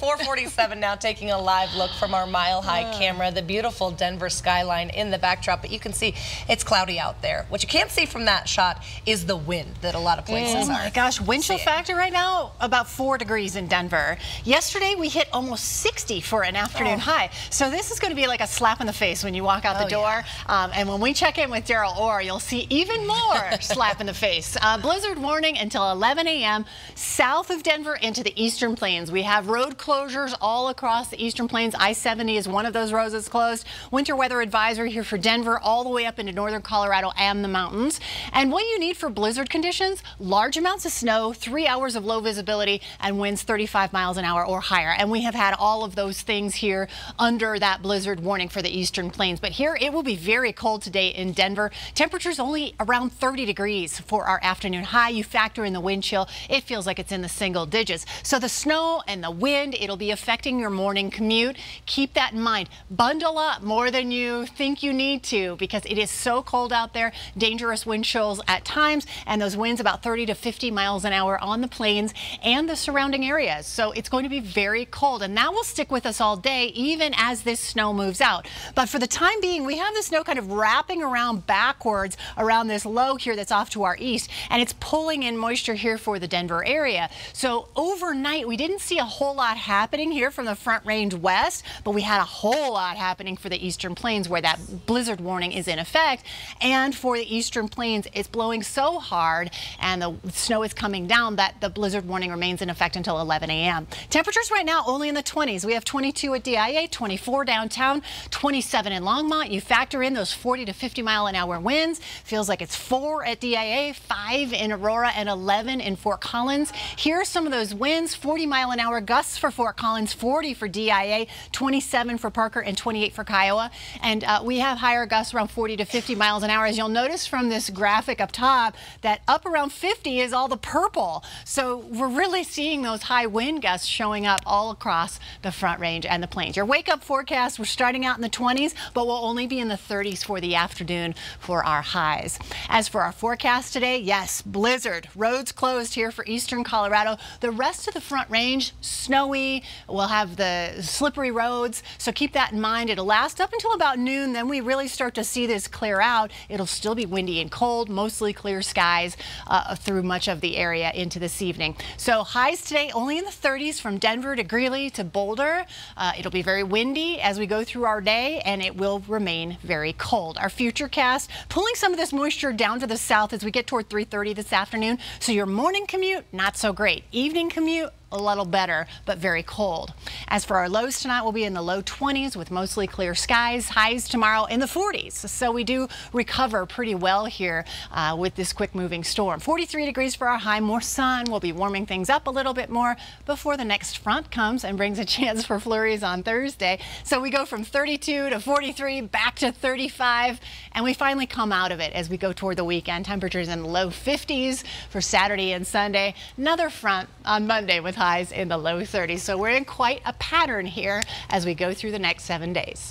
4:47 now, taking a live look from our mile-high camera. The beautiful Denver skyline in the backdrop, but you can see it's cloudy out there. What you can't see from that shot is the wind that a lot of places are. Oh my gosh, wind chill factor right now, about 4 degrees in Denver. Yesterday, we hit almost 60 for an afternoon high. So this is going to be like a slap in the face when you walk out the door. And when we check in with Daryl Orr, you'll see even more slap in the face. Blizzard warning until 11 a.m. south of Denver into the eastern plains. We have road closures all across the eastern plains. I-70 is one of those roads that's closed. Winter weather advisory here for Denver all the way up into northern Colorado and the mountains. And what you need for blizzard conditions, large amounts of snow, 3 hours of low visibility, and winds 35 miles an hour or higher. And we have had all of those things here under that blizzard warning for the eastern plains. But here it will be very cold today in Denver. Temperatures only around 30 degrees for our afternoon high. You factor in the wind chill, it feels like it's in the single digits. So the snow and the wind, it'll be affecting your morning commute. Keep that in mind. Bundle up more than you think you need to because it is so cold out there. Dangerous wind chills at times, and those winds about 30 to 50 miles an hour on the plains and the surrounding areas. So it's going to be very cold, and that will stick with us all day, even as this snow moves out. But for the time being, we have the snow kind of wrapping around backwards around this low here that's off to our east, and it's pulling in moisture here for the Denver area. So overnight, we didn't see a whole lot happening here from the Front Range west, but we had a whole lot happening for the eastern plains where that blizzard warning is in effect. And for the eastern plains, it's blowing so hard and the snow is coming down that the blizzard warning remains in effect until 11 a.m. Temperatures right now only in the 20s. We have 22 at DIA, 24 downtown, 27 in Longmont. You factor in those 40 to 50 mile an hour winds. Feels like it's 4 at DIA, 5 in Aurora, and 11 in Fort Collins. Here are some of those winds: 40 mile an hour gusts for Fort Collins, 40 for DIA, 27 for Parker, and 28 for Kiowa. And we have higher gusts around 40 to 50 miles an hour. As you'll notice from this graphic up top, that up around 50 is all the purple. So we're really seeing those high wind gusts showing up all across the Front Range and the plains. Your wake-up forecast, we're starting out in the 20s, but we'll only be in the 30s for the afternoon for our highs. As for our forecast today, yes, blizzard. Roads closed here for eastern Colorado. The rest of the Front Range, snowy. We'll have the slippery roads, so keep that in mind. It'll last up until about noon, then we really start to see this clear out. It'll still be windy and cold, mostly clear skies through much of the area into this evening. So highs today only in the 30s from Denver to Greeley to Boulder. It'll be very windy as we go through our day, and it will remain very cold. Our future cast pulling some of this moisture down to the south as we get toward 3:30 this afternoon. So your morning commute, not so great. Evening commute, a little better, but very cold. As for our lows tonight, we'll be in the low 20s with mostly clear skies. Highs tomorrow in the 40s. So we do recover pretty well here with this quick moving storm. 43 degrees for our high. More sun. We'll be warming things up a little bit more before the next front comes and brings a chance for flurries on Thursday. So we go from 32 to 43 back to 35, and we finally come out of it as we go toward the weekend. Temperatures in the low 50s for Saturday and Sunday. Another front on Monday with highs in the low 30s. So we're in quite a pattern here as we go through the next 7 days.